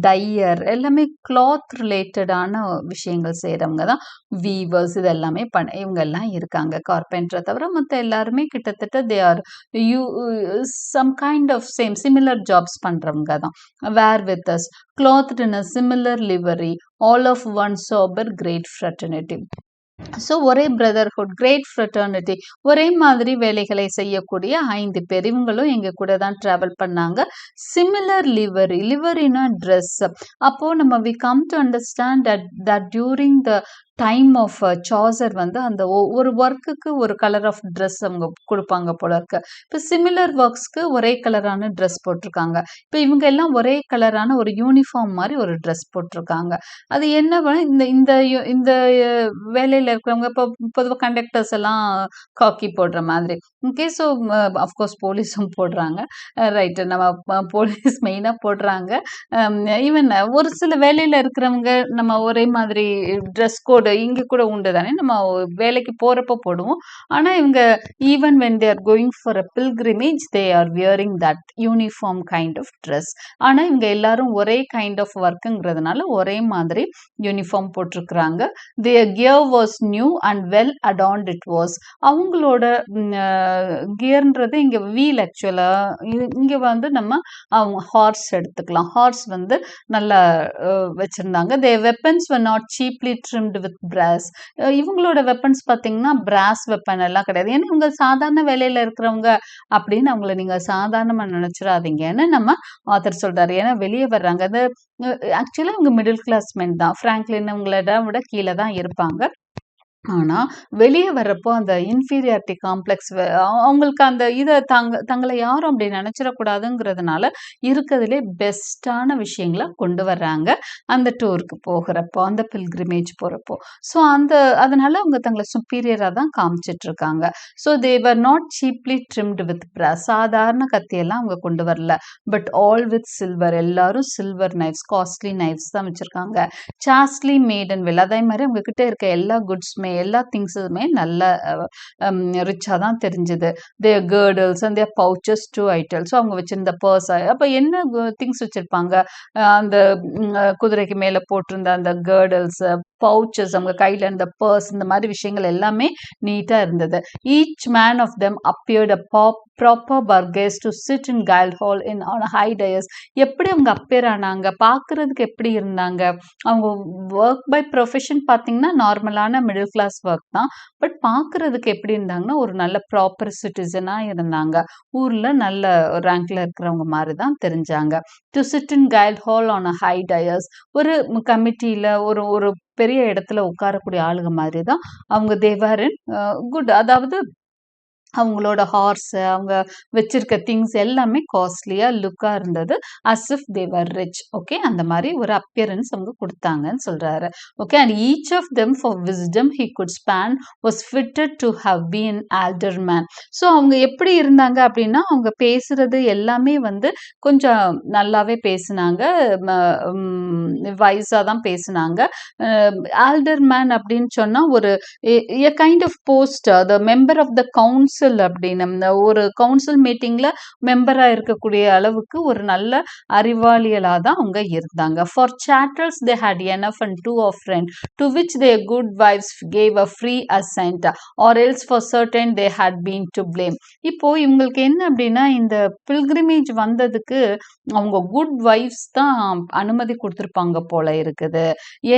டையர் எல்லாமே கிளாத் ரிலேட்டடான விஷயங்கள் செய்கிறவங்க தான் வீவர்ஸ். இது எல்லாமே இவங்க எல்லாம் இருக்காங்க. கார்பெண்டரை தவிர மற்ற எல்லாருமே கிட்டத்தட்ட they are you some kind of similar jobs பண்றவங்க தான். Were with us clothed in a similar livery, all of one sober great fraternity. So ஒரே பிரதர்ஹுட், கிரேட் ஃப்ரெட்டர்னிட்டி, ஒரே மாதிரி வேலைகளை செய்யக்கூடிய 5 பேர் இவங்களும் எங்க கூட தான் டிராவல் பண்ணாங்க. சிமிலர் லிவரி, லிவரினா ட்ரெஸ். அப்போ நம்ம we come to understand that during the time of Chaucer வந்து அந்த ஒரு ஒர்க்குக்கு ஒரு கலர் ஆஃப் ட்ரெஸ் அவங்க கொடுப்பாங்க போல இருக்கு. இப்போ சிமிலர் ஒர்க்ஸ்க்கு ஒரே கலரான ட்ரெஸ் போட்டிருக்காங்க. இப்போ இவங்க எல்லாம் ஒரே கலரான ஒரு யூனிஃபார்ம் மாதிரி ஒரு ட்ரெஸ் போட்டிருக்காங்க. அது என்ன இந்த இந்த இந்த வேலையில் இருக்கிறவங்க இப்போ பொதுவாக கண்டக்டர்ஸ் எல்லாம் காக்கி போடுற மாதிரி. ஓகே. ஸோ அஃப்கோர்ஸ் போலீஸும் போடுறாங்க. ரைட்டு, நம்ம போலீஸ் மெயினாக போடுறாங்க. ஈவன் ஒரு சில வேலையில் இருக்கிறவங்க நம்ம ஒரே மாதிரி ட்ரெஸ் கோடு இங்கே கூட உண்டு தானே, நம்ம வேலைக்கு போகிறப்ப போடுவோம். ஆனால் இவங்க even when they are going for a pilgrimage they are wearing that uniform kind of dress. ஆனால் இவங்க எல்லாரும் ஒரே கைண்ட் ஆஃப் ஒர்க்குங்கிறதுனால ஒரே மாதிரி யூனிஃபார்ம் போட்டிருக்கிறாங்க. their gear was new and well adorned it was. அவங்களோட கியர்ன்றது இங்கே வீல். ஆக்சுவலாக இங்கே வந்து நம்ம அவங்க ஹார்ஸ் எடுத்துக்கலாம். ஹார்ஸ் வந்து நல்லா வச்சுருந்தாங்க. their weapons were not cheaply trimmed with brass. இவங்களோட வெப்பன்ஸ் பார்த்தீங்கன்னா பிராஸ் வெப்பன் எல்லாம் கிடையாது. ஏன்னா இவங்க சாதாரண வேலையில் இருக்கிறவங்க அப்படின்னு அவங்கள நீங்கள் சாதாரணமாக நினச்சிடாதீங்கன்னு நம்ம ஆத்தர் சொல்கிறாரு. ஏன்னா வெளியே வர்றாங்க. அது ஆக்சுவலாக இவங்க மிடில் கிளாஸ் மென் தான். ஃப்ராங்க்லின் இவங்கள விட கீழே தான் இருப்பாங்க. ஆனால் வெளியே வர்றப்போ அந்த இன்ஃபீரியாரிட்டி காம்ப்ளெக்ஸ், அவங்களுக்கு அந்த இதை தங்களை யாரும் அப்படி நினச்சிடக்கூடாதுங்கிறதுனால இருக்கிறதுலே பெஸ்ட்டான விஷயங்களை கொண்டு வர்றாங்க அந்த டூருக்கு போகிறப்போ, அந்த பில்கிரிமேஜ் போகிறப்போ. ஸோ அதனால அவங்க தங்களை சுப்பீரியராக தான் காமிச்சிட்ருக்காங்க. So they were not cheaply trimmed with brass. சாதாரண கத்தியெல்லாம் அவங்க கொண்டு வரல. But all with silver. எல்லாரும் சில்வர் நைஃப்ஸ், காஸ்ட்லி நைஃப்ஸ் தான் வச்சுருக்காங்க. Chastely made and well. அதே மாதிரி அவங்க கிட்ட இருக்க எல்லா குட்ஸுமே எல்லா திங்ஸுமே நல்ல ரிச்சாக தான் தெரிஞ்சுது. Their girdles and their pouches too I tell. So அவங்க வச்சிருந்த பர்ஸ், அப்போ என்ன திங்ஸ் வச்சுருப்பாங்க, அந்த குதிரைக்கு மேலே போட்டிருந்த அந்த கேர்டல்ஸ், பவுச்சஸ், அவங்க கையில் இருந்த பர்ஸ், இந்த மாதிரி விஷயங்கள் எல்லாமே நீட்டாக இருந்தது. Each man of them appeared a proper burgess to sit in guildhall in on high dais. எப்படி அவங்க அப்பேர் ஆனாங்க, பார்க்குறதுக்கு எப்படி இருந்தாங்க, அவங்க ஒர்க் பை ப்ரொஃபஷன் பார்த்தீங்கன்னா நார்மலான மிடில் கிளாஸ் ஒர்க் தான். பட் பார்க்குறதுக்கு எப்படி இருந்தாங்கன்னா ஒரு நல்ல ப்ராப்பர் சிட்டிசனாக இருந்தாங்க. ஊரில் நல்ல ரேங்க்ல இருக்கிறவங்க மாதிரி தான் தெரிஞ்சாங்க. To sit in guildhall on a high dais. ஒரு கமிட்டியில் ஒரு பெரிய இடத்துல உட்காரக்கூடிய ஆளுங்க மாதிரி தான் அவங்க தேவர் இன் குட். அதாவது அவங்களோட ஹார்ஸ், அவங்க வச்சிருக்க திங்ஸ் எல்லாமே காஸ்ட்லியா லுக்கா இருந்தது. As if they were rich. Okay, அந்த மாதிரி ஒரு அப்பியரன்ஸ் அவங்க கொடுத்தாங்கன்னு சொல்றாரு. Okay, and each of them for wisdom he could span was fitted to have been alderman. So அவங்க எப்படி இருந்தாங்க அப்படின்னா, அவங்க பேசுறது எல்லாமே வந்து கொஞ்சம் நல்லாவே பேசுனாங்க, வைஸா தான் பேசுனாங்க. ஆல்டர் மேன் அப்படின்னு சொன்னா ஒரு kind of post, the member of the council அப்படின்னு ஒரு கவுன்சில் மீட்டிங்ல மெம்பரா இருக்கக்கூடிய அளவுக்கு ஒரு நல்ல அறிவாளிகளா தான் அவங்க இருந்தாங்க. For chattels they had enough and too of friend to which they good wives gave a free assent or else for certain they had been to blame. இப்போ இவங்களுக்கு என்ன அப்படின்னா, இந்த பில்கிரிமேஜ் வந்ததுக்கு அவங்க குட் வைஃப்ஸ் தான் அனுமதி கொடுத்துருப்பாங்க போல இருக்குது.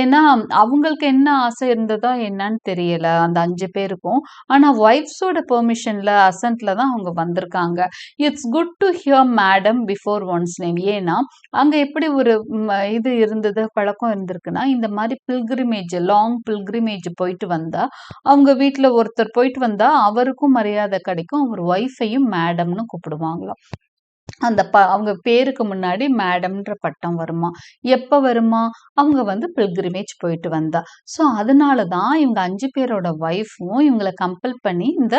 ஏன்னா அவங்களுக்கு என்ன ஆசை இருந்ததா என்னன்னு தெரியல அந்த 5 பேருக்கும். ஆனா ஒய்ஃப்ஸோட பெர்மிஷன்ல அசன்ட்ல தான் அவங்க வந்திருக்காங்க. It's good to hear madam before once name. ஏன்னா அங்க எப்படி ஒரு இது இருந்தது, பழக்கம் இருந்திருக்குன்னா, இந்த மாதிரி பில்கிரிமேஜ், லாங் பில்கிரிமேஜ் போயிட்டு வந்தா, அவங்க வீட்டுல ஒருத்தர் போயிட்டு வந்தா அவருக்கும் மரியாதை கிடைக்கும், அவர் ஒய்ஃபையும் மேடம்னு கூப்பிடுவாங்களாம். அந்த அவங்க பேருக்கு முன்னாடி மேடம்ன்ற பட்டம் வருமா. எப்ப வருமா? அவங்க வந்து பில்கிரிமேஜ் போயிட்டு வந்தா. ஸோ அதனால தான் இவங்க 5 பேரோட ஒய்ஃபும் இவங்களை கம்பல் பண்ணி இந்த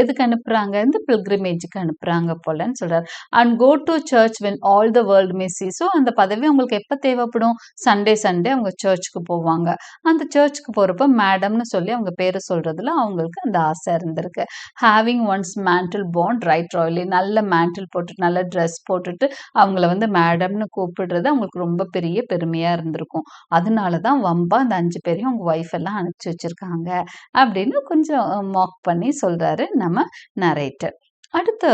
எதுக்கு அனுப்புறாங்க, இந்த பில்கிரிமேஜுக்கு அனுப்புறாங்க போலன்னு சொல்றாரு. And go to church when all the world may see. So அந்த பதவி அவங்களுக்கு எப்போ தேவைப்படும்? சண்டே அவங்க சர்ச்சுக்கு போவாங்க. அந்த சர்ச்சுக்கு போறப்ப மேடம்னு சொல்லி அவங்க பேரை சொல்றதுல அவங்களுக்கு அந்த ஆசை இருந்திருக்கு. Having once mantle bound right royally. நல்ல மேண்டில் போட்டுட்டு நல்ல ட்ரெஸ் போட்டுட்டு அவங்கள வந்து மேடம்னு கூப்பிடுறது அவங்களுக்கு ரொம்ப பெரிய பெருமையா இருந்திருக்கும். அதனாலதான் வம்பா அந்த 5 பேரையும் அவங்க ஒய்ஃப் எல்லாம் அனுப்பிச்சு வச்சிருக்காங்க அப்படின்னு கொஞ்சம் மாக் பண்ணி சொல்றாரு நம்ம நரேட்டர். அடுத்த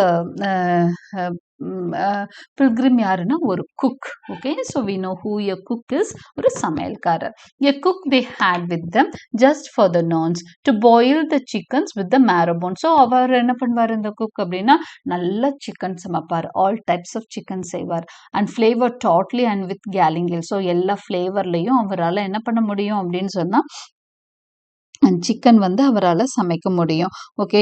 பில்கிரிம் யாருன்னா ஒரு cook. Okay, so we know who a cook is. ஒரு சமையல்காரர். A cook they had with them just for the nonce to boil the chickens with the marrowbone. So அவர் என்ன பண்ணுவார் இந்த குக் அப்படின்னா, நல்ல சிக்கன் சமைப்பார், ஆல் டைப்ஸ் ஆஃப் சிக்கன் செய்வார். And flavour tartly and with galingale. So எல்லா ஃப்ளேவர்லையும் அவரால் என்ன பண்ண முடியும் அப்படின்னு சொன்னா, சிக்கன் வந்து அவரால் சமைக்க முடியும். ஓகே,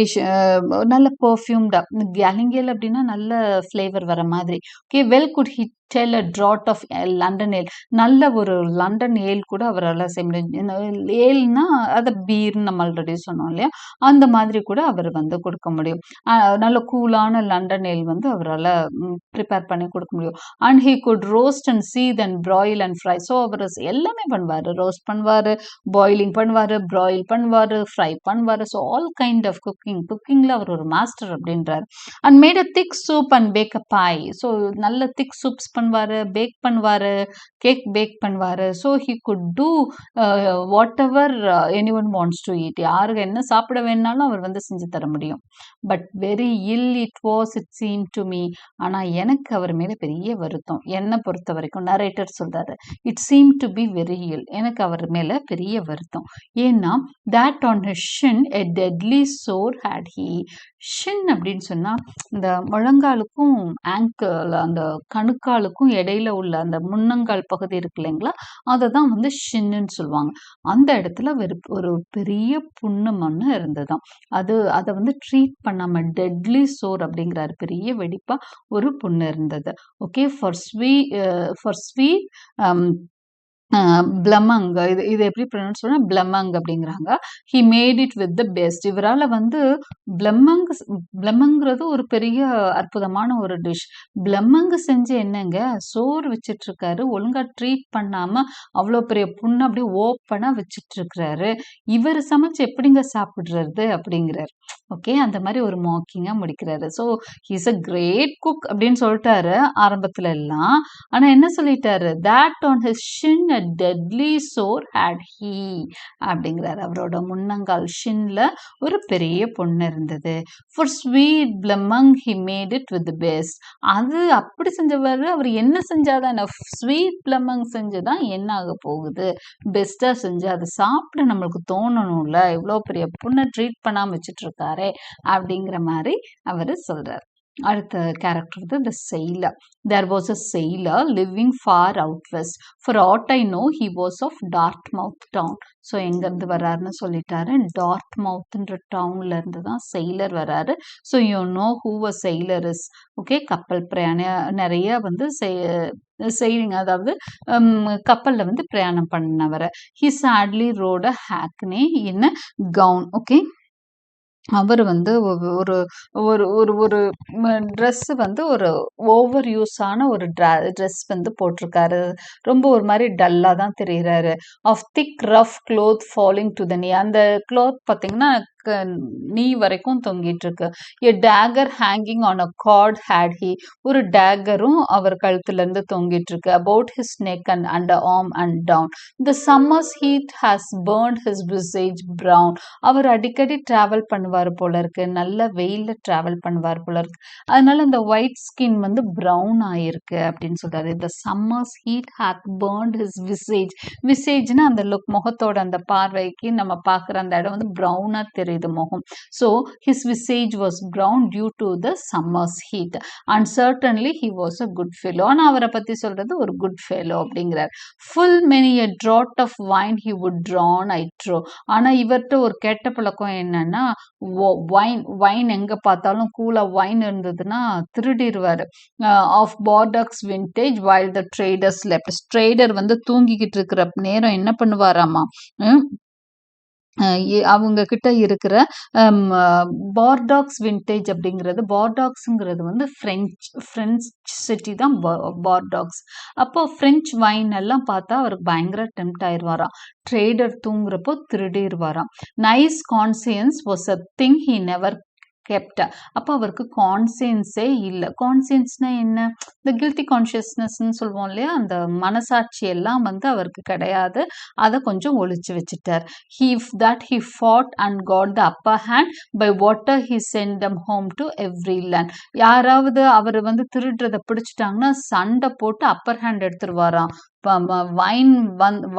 நல்ல பர்ஃப்யூம்டா கேலிங்கேல் அப்படின்னா நல்ல ஃப்ளேவர் வர மாதிரி. Okay, well could he tell a draught of London ale. நல்ல ஒரு லண்டன் ஏல் கூட அவரால் செய்ய முடியும். ஏல்னா அதை பீர்னு நம்ம ஆல்ரெடி சொன்னோம் இல்லையா, அந்த மாதிரி கூட அவர் வந்து கொடுக்க முடியும். நல்ல கூலான லண்டன் ஏல் வந்து அவரால் ப்ரிப்பேர் பண்ணி கொடுக்க முடியும். And he could roast and seethe and broil and fry. So அவர் எல்லாமே பண்ணுவார், ரோஸ்ட் பண்ணுவார், பாயிலிங் பண்ணுவார், ப்ராயில் பண்ணுவார், ஃப்ரை பண்ணுவார். ஸோ ஆல் கைண்ட் ஆஃப் குக்கிங்கில் அவர் ஒரு மாஸ்டர் அப்படின்றார். And made a thick soup and bake a pie. So நல்ல திக் சூப்ஸ் பண்ணுவார், பேக் பண்ணுவார், கேக் பேக் பண்ணுவார். So he could do whatever anyone wants to eat. யாருக்கு என்ன சாப்பிட வேணாலும் அவர் வந்து செஞ்சு தர முடியும். But very ill it was it seem to me. ஆனால் எனக்கு அவர் மேலே பெரிய வருத்தம். என்னை பொறுத்த வரைக்கும் நரேட்டர் சொல்றாரு, it seem to be very ill. எனக்கு அவர் மேலே பெரிய வருத்தம். ஏன்னா that on his shin a deadly sore had he. ஷின் அப்படின்னு சொன்னா இந்த முழங்காலுக்கும் ஆங்கிள், அந்த கணுக்காலுக்கும் இடையில உள்ள அந்த முன்னங்கால் பகுதி இருக்கு இல்லைங்களா, அதை தான் வந்து ஷின்னு சொல்லுவாங்க. அந்த இடத்துல ஒரு பெரிய புண்ணு மண்ணு இருந்ததுதான். அதை வந்து ட்ரீட் பண்ணாம டெட்லி சோர் அப்படிங்கிறாரு, பெரிய வெடிப்பா ஒரு புண்ணு இருந்தது. Okay, for sweet blancmange. இது எப்படி ப்ரொனவுன்ஸ் பண்ணா பிளமங் அப்படிங்கிறாங்க. He made it with the best. இவரால் வந்து பிளமங்கிறது ஒரு பெரிய அற்புதமான ஒரு டிஷ். பிளமங் செஞ்சு என்னங்க சோறு வச்சிட்டு இருக்காரு, ஒழுங்கா ட்ரீட் பண்ணாம அவ்வளோ பெரிய புண்ணு அப்படியே ஓப்பனா வச்சிட்டு இருக்கிறாரு, இவர் சமைச்சு எப்படிங்க சாப்பிடுறது அப்படிங்கிறாரு. ஓகே, அந்த மாதிரி ஒரு மாக்கிங்கா முடிக்கிறாரு. So he's a great cook அப்படின்னு சொல்லிட்டாரு ஆரம்பத்துல எல்லாம். ஆனா என்ன சொல்லிட்டாரு, that on his shin a deadly sore had he அப்படிங்கிறாரு. அவரோட முன்னங்கால் ஷின்ல ஒரு பெரிய புண்ணு இருந்தது. for sweet blamung he made it with the best. அது அப்படி செஞ்சவர், அவர் என்ன செஞ்சாதான், ஸ்வீட் பிளமங் செஞ்சுதான் என்ன ஆக போகுது, பெஸ்டா செஞ்சு அதை சாப்பிட நம்மளுக்கு தோணணும்ல, இவ்வளோ பெரிய புண்ணை ட்ரீட் பண்ணாம வச்சுட்டு இருக்காரு அப்படிங்கிற மாதிரி அவரு சொல்றாரு. அடுத்த கேரக்டர் வந்து the sailor. There was a sailor living far out west. For aught I know, he was of Dartmouth town. So எங்கேருந்து வர்றாருன்னு சொல்லிட்டாரு. டார்ட்மவுத்ன்ற டவுன்ல இருந்து தான் sailor வர்றாரு. So you know who a sailor is. Okay, கப்பல் பிரயாணம் நிறைய வந்து செய்லிங், அதாவது கப்பல்ல வந்து பிரயாணம் பண்ணவரை. He sadly rode a hackney in a gown. Okay, அவர் வந்து ஒரு ஒரு ஒரு ஒரு ட்ரெஸ் வந்து ஒரு ஓவர் யூஸான ஒரு ட்ரெஸ் வந்து போட்டிருக்காரு. ரொம்ப ஒரு மாதிரி டல்லா தான் தெரியுறாரு. Of thick rough cloth falling to the knee. அந்த க்ளோத் பார்த்தீங்கன்னா நீ வரைக்கும் தொங்கிட்டு இருக்கு. A dagger hanging on a cord had he. ஒரு டேகரும் அவர் கழுத்துல இருந்து தொங்கிட்டு இருக்கு. About his neck and under arm and down. The summer's heat has burnt his visage brown. அவர் அடிக்கடி டிராவல் பண்ணுவார் போல இருக்கு. நல்ல வெயில்ல டிராவல் பண்ணுவார் போல இருக்கு. அதனால அந்த ஒயிட் ஸ்கின் வந்து பிரவுன் ஆயிருக்கு அப்படின்னு சொல்றாரு. The summer's heat hath burnt his visage. விசேஜ்னா அந்த லுக், முகத்தோட அந்த பார்வைக்கு நம்ம பார்க்குற அந்த இடம் வந்து பிரவுனா தெரியுது முகம். So his visage was brown due to the summer's heat and certainly he was a good fellow. ஆனால் அவரை பற்றி சொல்றது ஒரு குட் ஃபெலோ அப்படிங்கிறார். Full many a draught of wine he would drawn I draw. ஆனால் இவர்கிட்ட ஒரு கெட்ட பழக்கம் என்னன்னா, வைன் எங்க பார்த்தாலும் கூலா வைன் இருந்ததுன்னா திருடிடுவாரு. Of Bordeaux vintage while the traders left. Trader வந்து தூங்கிக்கிட்டு இருக்கிற நேரம் என்ன பண்ணுவாராமா, அவங்க கிட்ட இருக்கிற பார்டாக்ஸ் விண்டேஜ் அப்படிங்கிறது, பார்டாக்ஸுங்கிறது வந்து ஃப்ரெஞ்ச் சிட்டி தான் பார்டாக்ஸ். அப்போ ஃப்ரெஞ்ச் வைன் எல்லாம் பார்த்தா அவருக்கு பயங்கர டெம்ட் ஆயிடுவாராம். ட்ரேடர் தூங்குறப்போ திருடிடுவாராம். Nice conscience was a thing he never kept. அப்போ அவருக்கு கான்சியன்ஸே இல்லை. கான்சியன்ஸ்னா என்ன? இந்த கில்ட்டி கான்ஷியஸ்னஸ்ன்னு சொல்லுவோம் இல்லையா, அந்த மனசாட்சி எல்லாம் வந்து அவருக்கு கிடையாது. அதை கொஞ்சம் ஒழிச்சு வச்சுட்டார். He fought and got the upper hand by water he sent them home to every land. யாராவது அவர் வந்து திருடுறதை பிடிச்சிட்டாங்கன்னா சண்டை போட்டு அப்பர் ஹேண்ட் எடுத்துருவாராம்.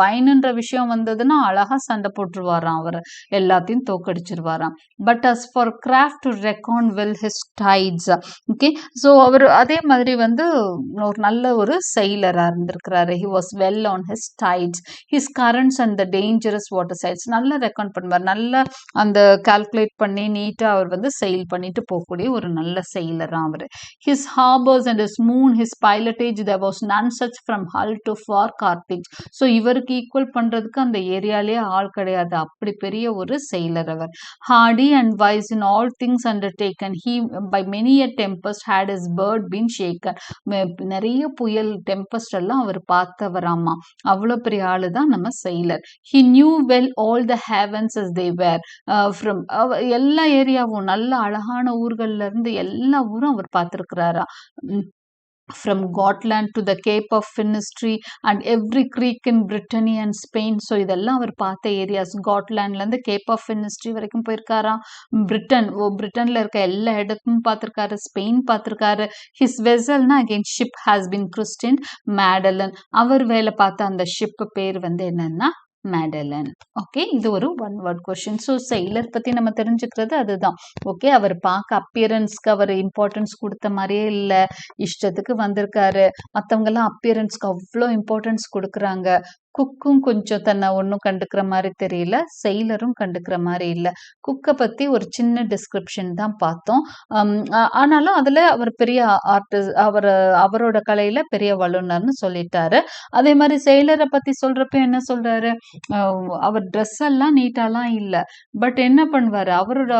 வைனுன்ற விஷயம் வந்ததுன்னா அழகா சண்டை போட்டுருவாராம், அவர் எல்லாத்தையும் தோக்கடிச்சிருவாராம். But as for craft to reckon well his tides. Okay, so அவர் அதே மாதிரி வந்து ஒரு நல்ல ஒரு செயலரா இருந்திருக்கிறாரு. He was well on his tides, his currents and the dangerous water sides. நல்லா ரெக்கார்ட் பண்ணுவார். நல்லா அந்த கால்குலேட் பண்ணி நீட்டாக அவர் வந்து செயல் பண்ணிட்டு போகக்கூடிய ஒரு நல்ல செயலரா அவர். His harbours and his moon, his pilotage, there was none such from Hull to far Carthage. So இவருக்கு ஈக்குவல் பண்றதுக்கு அந்த ஏரியாலேயே ஆள் கிடையாது. அப்படி பெரிய ஒரு செயலர் அவர். Hardy and wise in all things undertaken. He by many a tempest had his beard been shaken. நிறைய புயல் டெம்பஸ்ட் எல்லாம் அவர் பார்த்தவராமா. அவ்வளோ பெரிய ஆளு தான் நம்ம செயலர். He new well all the heavens as they were. From எல்லா ஏரியாவும் நல்ல அழகான ஊர்கள்ல இருந்து எல்லா ஊரும் அவர் பார்த்துருக்கிறாரா. from Gotland to the Cape of Finisterre and every creek in Brittany and Spain. So இதெல்லாம் அவர் பார்த்த ஏரியாஸ். காட்லாண்ட்லேருந்து கேப் ஆஃப் ஃபினிஸ்ட்ரி வரைக்கும் போயிருக்காராம். பிரிட்டன்ல இருக்க எல்லா இடத்தும் பார்த்துருக்காரு. ஸ்பெயின் பார்த்துருக்காரு. ஹிஸ் வெசல்னா again ship has been christened Magdalen. அவர் வேலை பார்த்த அந்த ஷிப் பேர் வந்து என்னன்னா மேடலன். ஓகே, இது ஒரு ஒன் வேர்ட் கொஸ்டின். ஸோ செயலர் பற்றி நம்ம தெரிஞ்சுக்கிறது அதுதான். ஓகே, அவர் பார்க்க அப்பியரன்ஸ்க்கு அவர் இம்பார்ட்டன்ஸ் கொடுத்த மாதிரியே இல்லை. இஷ்டத்துக்கு வந்திருக்காரு. மற்றவங்கெல்லாம் அப்பியரன்ஸ்க்கு அவ்வளோ இம்பார்ட்டன்ஸ் கொடுக்குறாங்க. குக்கும் கொஞ்சம் தன்னை ஒன்றும் கண்டுக்கிற மாதிரி தெரியல, செயலரும் கண்டுக்கிற மாதிரி இல்லை. குக்கை பற்றி ஒரு சின்ன டிஸ்கிரிப்ஷன் தான் பார்த்தோம். ஆனாலும் அதில் அவர் பெரிய ஆர்டிஸ்ட், அவரோட கலையில் பெரிய வல்லுநர்னு சொல்லிட்டாரு. அதே மாதிரி செயலரை பற்றி சொல்கிறப்ப என்ன சொல்கிறாரு, அவர் ட்ரெஸ் எல்லாம் நீட்டாலாம் இல்லை, பட் என்ன பண்ணுவார், அவரோட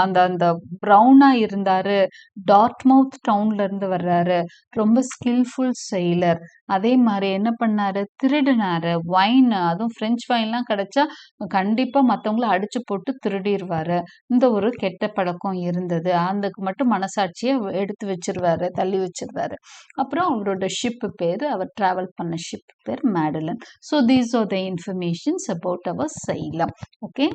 அந்த அந்த ப்ரௌனாக இருந்தார், டார்ட்மவுத் டவுன்லேருந்து வர்றாரு, ரொம்ப ஸ்கில்ஃபுல் செயலர். அதே மாதிரி என்ன பண்ணாரு, திருடினாரு. வைன், அதுவும் பிரெஞ்சு வைன்லாம் கிடைச்சா கண்டிப்பா மற்றவங்கள அடிச்சு போட்டு திருடிடுவாரு. இந்த ஒரு கெட்ட பழக்கம் இருந்தது. அதுக்கு மட்டும் மனசாட்சியை எடுத்து வச்சிருவாரு, தள்ளி வச்சிருவாரு. அப்புறம் அவரோட ஷிப் பேர், அவர் டிராவல் பண்ண ஷிப் பேர் Magdalen. So these are the informations about அவர் சைலம். Okay,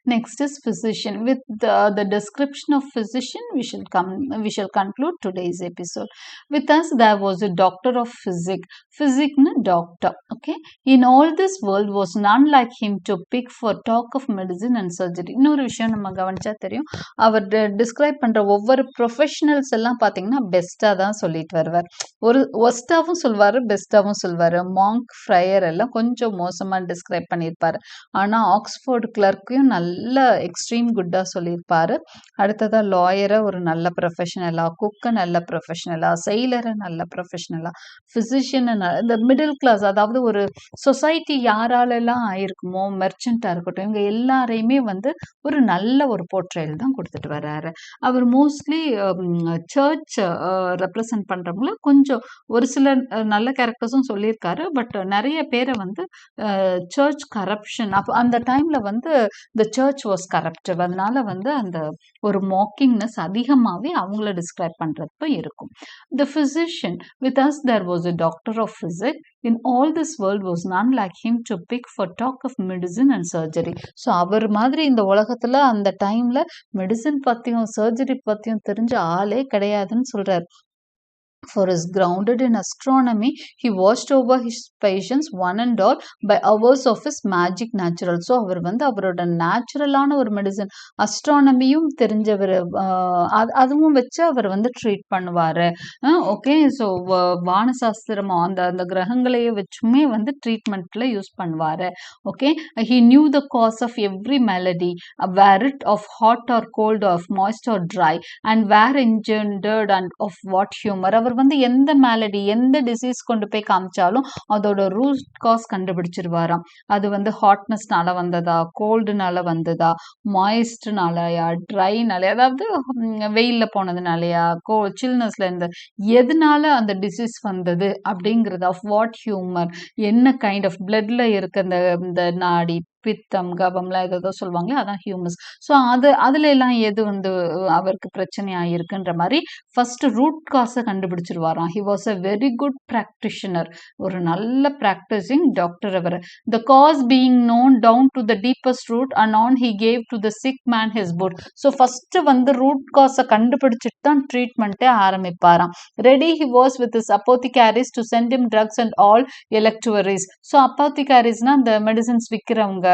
Next is physician. With the description of physician, we shall conclude today's episode. With us, there was a doctor of physics. Physics na doctor. Okay. In all this world was none like him to pick for talk of medicine and surgery. இன்னொரு விஷயம் நம்ம கவனிச்சா தெரியும். அவர் டிஸ்கிரைப் பண்ற ஒவ்வொரு ப்ரொஃபஷனல்ஸ் எல்லாம் பார்த்தீங்கன்னா பெஸ்டா தான் சொல்லிட்டு வருவார். ஒரு ஒஸ்டாவும் சொல்வாரு, பெஸ்டாவும் சொல்வாரு. மாங்க், ஃப்ரையர் எல்லாம் கொஞ்சம் மோசமா டிஸ்கிரைப் பண்ணியிருப்பாரு. ஆனா ஆக்ஸ்போர்ட் கிளர்க்கையும் நல்ல எக்ஸ்ட்ரீம் குட்டா சொல்லியிருப்பாரு. அடுத்ததா லாயரை ஒரு நல்ல ப்ரொஃபஷனலா, குக்கை நல்ல ப்ரொஃபஷனலா, செயலரை நல்ல ப்ரொஃபஷனலா, பிசிஷியனை இந்த மிடில் கிளாஸ், அதாவது ஒரு சொசைட்டி யாராலெல்லாம் ஆயிருக்குமோ, மெர்ச்சண்டா இருக்கட்டும், இவங்க எல்லாரையுமே வந்து ஒரு நல்ல ஒரு போர்ட்ரேல் தான் கொடுத்துட்டு வர்றாரு. அவர் மோஸ்ட்லி சர்ச் ரெப்ரசன்ட் பண்றவங்கள கொஞ்சம் ஒரு சில நல்ல கேரக்டர்ஸும் சொல்லியிருக்காரு. பட் நிறைய பேரை வந்து சர்ச் கரப்ஷன், அப்போ அந்த டைம்ல வந்து த சர்ச் வாஸ் கரப்டிவ், அதனால வந்து அந்த ஒரு மாக்கிங்னஸ் அதிகமாகவே அவங்கள டிஸ்கிரைப் பண்றப்ப இருக்கும். The physician with us there was a doctor of physics. In all this world was none like him to pick for talk of medicine and surgery. So அவர் மாதிரி இந்த உலகத்துல அந்த டைம்ல மெடிசின் பத்தியும் சர்ஜரி பத்தியும் தெரிஞ்ச ஆளே கிடையாதுன்னு சொல்றாரு. For his grounded in astronomy, he watched over his patients one and all by hours of his magic natural. So அவர் வந்து அவரோட நேச்சுரலான ஒரு மெடிசன், அஸ்ட்ரானமியும் தெரிஞ்சவர், அதுவும் வச்சு அவர் வந்து ட்ரீட் பண்ணுவார். ஓகே. ஸோ வானசாஸ்திரமோ அந்த அந்த கிரகங்களையே வச்சுமே வந்து ட்ரீட்மெண்ட்ல யூஸ் பண்ணுவார். Okay. he knew the cause of every malady, were it of hot or cold, of moist or dry, and were engendered and of what humor. அவர் வந்து எந்த மேலடி, எந்த டிசீஸ் கொண்டு போய் காமிச்சாலும் அதோட ரூட் காஸ் கண்டுபிடிச்சிருவாராம். அது வந்து ஹாட்னஸ்னால வந்ததா, கோல்டுனால வந்ததா, மாய்ஸ்ட்னாலயா, ட்ரைனால, அதாவது வெயில்ல போனதுனாலயா, சில்னஸ்ல இருந்து எதனால அந்த டிசீஸ் வந்தது அப்படிங்கிறது, ஆஃப் வாட் ஹியூமர், என்ன கைண்ட் ஆஃப் பிளட்ல இருக்க இந்த நாடி, பித்தம், கபம்லாம் ஏதோ சொல்லுவாங்களே, அதான் ஹியூமஸ். ஸோ அதுல எல்லாம் எது வந்து அவருக்கு பிரச்சனையா இருக்குன்ற மாதிரி ஃபர்ஸ்ட் ரூட் காஸை கண்டுபிடிச்சிருவாராம். He was a very good practitioner, ஒரு நல்ல ப்ராக்டிசிங் டாக்டர் அவர். The cause being known down to the deepest root and on he gave to the sick man his boot. So first வந்து ரூட் காஸை கண்டுபிடிச்சிட்டு தான் ட்ரீட்மெண்ட்டே ஆரம்பிப்பாராம். Ready he was with his apothecaries to send him drugs and all electuaries. ஸோ அப்போத்திகாரிஸ்னா இந்த மெடிசின்ஸ் விற்கிறவங்க,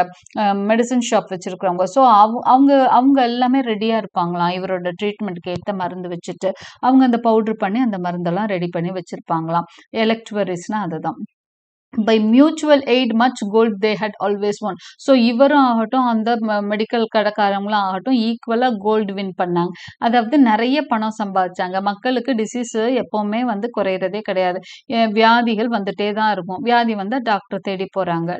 மெடிசன் ஷாப் வச்சிருக்கிறவங்க. ஸோ அவங்க எல்லாமே ரெடியா இருப்பாங்களாம் இவரோட ட்ரீட்மெண்ட்க்கு ஏற்ற மருந்து வச்சுட்டு. அவங்க அந்த பவுடர் பண்ணி அந்த மருந்தெல்லாம் ரெடி பண்ணி வச்சிருப்பாங்களாம். எலக்டுவரிஸ்னா அதுதான். By mutual aid much gold they had always won. So இவரும் ஆகட்டும், அந்த மெடிக்கல் கடைக்காரங்களும் ஆகட்டும், ஈக்குவலாக கோல்டு வின் பண்ணாங்க. அதாவது நிறைய பணம் சம்பாதிச்சாங்க. மக்களுக்கு டிசீஸ் எப்போவுமே வந்து குறையிறதே கிடையாது. வியாதிகள் வந்துட்டே தான் இருக்கும். வியாதி வந்து டாக்டர் தேடி போகிறாங்க.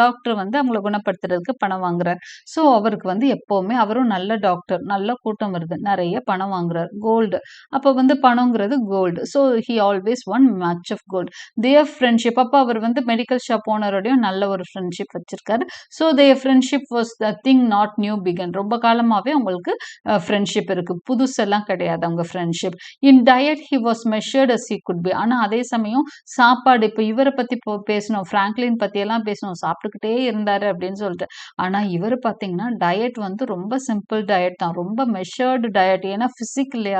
டாக்டர் வந்து அவங்கள குணப்படுத்துறதுக்கு பணம் வாங்குறார். ஸோ அவருக்கு வந்து எப்போவுமே, அவரும் நல்ல டாக்டர், நல்ல கூட்டம் வருது, நிறைய பணம் வாங்குறார். கோல்டு, அப்போ வந்து பணங்கிறது gold. So he always won much of gold. Their friendship, அப்போ அவர் வந்து மெடிக்கல் ஷாப் ஓனரோடையும் நல்ல ஒரு ஃப்ரெண்ட்ஷிப் வச்சிருக்காரு. So their friendship was the thing not new began. ரொம்ப காலமாகவே அவங்களுக்கு ஃப்ரெண்ட்ஷிப் இருக்கு, புதுசெல்லாம் கிடையாது அவங்க friendship. In diet he was measured as he could be. ஆனால் அதே சமயம் சாப்பாடு, இப்போ இவரை பற்றி பேசணும், ஃப்ராங்க்லின் பற்றியெல்லாம் பேசணும், சாப்பிட்டுக்கிட்டே இருந்தாரு அப்படின்னு சொல்லிட்டு. ஆனால் இவர் பார்த்தீங்கன்னா டயட் வந்து ரொம்ப சிம்பிள் டயட் தான், ரொம்ப மெஷர்டு டயட். ஏன்னா ஃபிசிக்கலி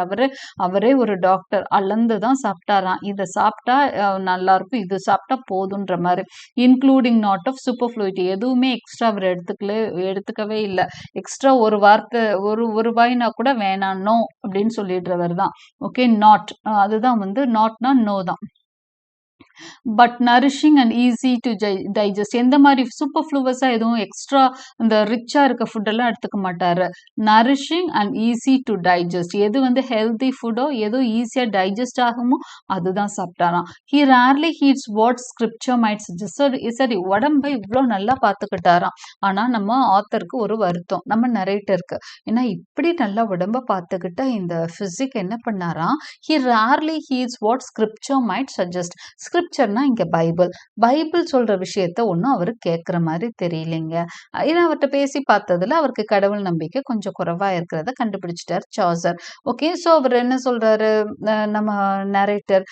அவரே ஒரு டாக்டர், அளந்து தான் சாப்பிட்டாராம். இதை சாப்பிட்டா நல்லா இருக்கும், இது சாப்பிட்டா போதுன்ற மாதிரி. இன்க்ளூடிங் நாட் ஆஃப் சூப்பர்ஃப்ளூயிட்டி, எதுவுமே எக்ஸ்ட்ரா அவர் எடுத்துக்கவே இல்லை. எக்ஸ்ட்ரா ஒரு வார்த்தை, ஒரு வாய்னா கூட வேணாம், நோ அப்படின்னு சொல்லிடுறவர் தான். ஓகே. நாட், அதுதான் வந்து நாட்னா நோ தான். But nourishing and easy to digest. எந்த மாதிரி சூப்பர்ஃப்ளூவஸாக எதுவும் எக்ஸ்ட்ரா இந்த ரிச்சாக இருக்க ஃபுட்டெல்லாம் எடுத்துக்க மாட்டார். Nourishing and easy to digest, எது வந்து ஹெல்தி ஃபுட்டோ, எதோ ஈஸியாக டைஜஸ்ட் ஆகுமோ அதுதான் சாப்பிட்டாராம். He rarely heeds what scripture might suggest. சரி, உடம்பை இவ்வளோ நல்லா பார்த்துக்கிட்டாராம். ஆனால் நம்ம ஆத்தருக்கு ஒரு வருத்தம், நம்ம நரேட்டருக்கு. ஏன்னா இப்படி நல்லா உடம்பை பார்த்துக்கிட்ட இந்த ஃபிசிக் என்ன பண்ணாராம், he rarely heeds what scripture might suggest. ஸ்கிரிப்சர்னா இங்க பைபிள் சொல்ற விஷயத்த ஒன்றும் அவர் கேட்குற மாதிரி தெரியலைங்க. ஏன்னா அவர்கிட்ட பேசி பார்த்ததுல அவருக்கு கடவுள் நம்பிக்கை கொஞ்சம் குறைவா இருக்கிறத கண்டுபிடிச்சிட்டார் சாசர். ஓகே, ஸோ அவர் என்ன சொல்றாரு, நம்ம நரேட்டர்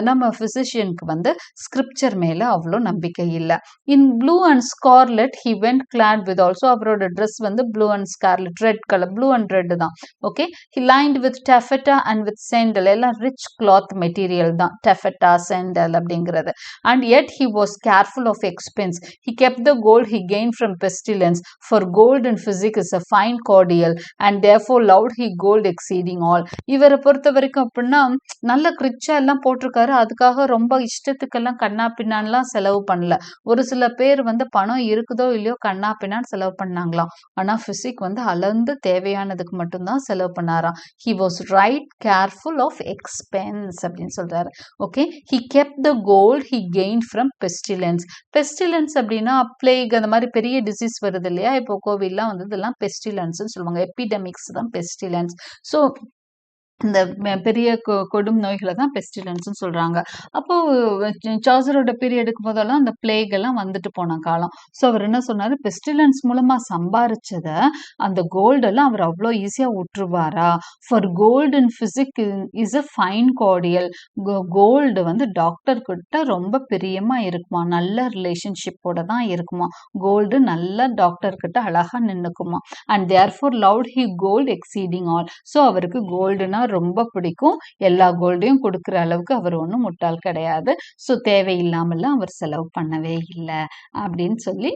நம்ம பிசிஷியனுக்கு வந்து ஸ்கிரிப்சர் மேல அவ்வளோ நம்பிக்கை இல்லை. In blue and scarlet he went clad with also, அவரோட ட்ரெஸ் வந்து blue and scarlet, red colour, blue and red தான். Okay, he lined with taffeta and with sendal, எல்லாம் ரிச் கிளாத் மெட்டீரியல் தான் டெஃபெட்டா செண்டல் அப்படிங்கிறது. And yet he was careful of expense. He kept the gold he gained from pestilence, for gold in physic is a fine cordial, and therefore loved he gold exceeding all. இவரை பொறுத்த வரைக்கும் அப்படின்னா நல்ல ரிச்சா எல்லாம் போட்டிருக்காரு, அதுக்காக ரொம்ப இஷ்டத்துக்கெல்லாம் கண்ணா பின்னான்லாம் செலவு பண்ணல. ஒரு சில பேர் வந்து பணம் இருக்குதோ இல்லையோ கண்ணா பின்னான்னு செலவு பண்ணாங்களாம். ஆனா பிசிக் வந்து அளந்து தேவையானதுக்கு மட்டும்தான் செலவு பண்ணாராம். he was right careful of expense அப்படின்னு சொல்றாரு. Okay, he kept the gold he gained from pestilence. pestilence அப்படின்னா பிளேக், அந்த மாதிரி பெரிய டிசீஸ் வருது இல்லையா, இப்போ கோவிட்லாம் வந்து இதெல்லாம் பெஸ்டிலன்ஸ்ன்னு சொல்லுவாங்க, எபிடமிக்ஸ் தான் பெஸ்டிலன்ஸ். ஸோ இந்த பெரிய கொடும் நோய்களை தான் பெஸ்டிலன்ஸ்னு சொல்றாங்க. அப்போ சாசரோட பீரியடுக்கு போதெல்லாம் அந்த பிளேக் எல்லாம் வந்துட்டு போன காலம். ஸோ அவர் என்ன சொன்னாரு, பெஸ்டிலன்ஸ் மூலமா சம்பாரிச்சத அந்த கோல்டெல்லாம் அவர் அவ்வளோ ஈஸியா விட்டுருவாரா? For gold in physic is a fine cordial. Gold வந்து டாக்டர் கிட்ட ரொம்ப பிரியமா இருக்குமா, நல்ல ரிலேஷன்ஷிப்போட தான் இருக்குமா. கோல்டு நல்ல டாக்டர் கிட்ட அழகா நின்னுக்குமா. And therefore loved he gold exceeding all. So அவருக்கு கோல்டுனா ரொம்ப பிடிக்கும். எல்லா கோல்டையும் கொடுக்குற அளவுக்கு அவர் ஒன்றும் முட்டாள் கிடையாது. ஸோ தேவையில்லாமல்லாம் அவர் செலவு பண்ணவே இல்லை அப்படின்னு சொல்லி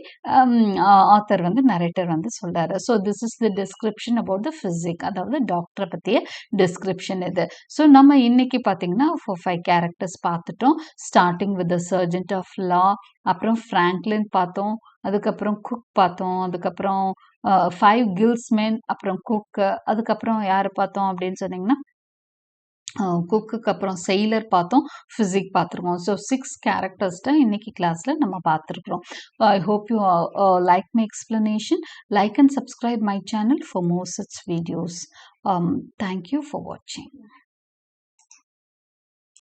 ஆத்தர் வந்து நரேட்டர் வந்து சொல்றாரு. So this is the description about the physique, அதாவது டாக்டரை பற்றிய டிஸ்கிரிப்ஷன் இது. ஸோ நம்ம இன்னைக்கு பார்த்தீங்கன்னா 5 கேரக்டர்ஸ் பார்த்துட்டோம். Starting with the sergeant of law, அப்புறம் ஃப்ராங்க்லின் பார்த்தோம், அதுக்கப்புறம் குக் பார்த்தோம், அதுக்கப்புறம் 5 கில்ஸ்மென், அப்புறம் குக், அதுக்கப்புறம் யார் பார்த்தோம் அப்படின்னு சொன்னீங்கன்னா குக்குக்கு அப்புறம் செயிலர் பார்த்தோம், ஃபிசிக் பார்த்துருக்கோம். ஸோ 6 கேரக்டர்ஸ்ட இன்னைக்கு கிளாஸ்ல நம்ம பார்த்துருக்குறோம். I hope you like my explanation. Like and subscribe my channel for more such videos. Thank you for watching.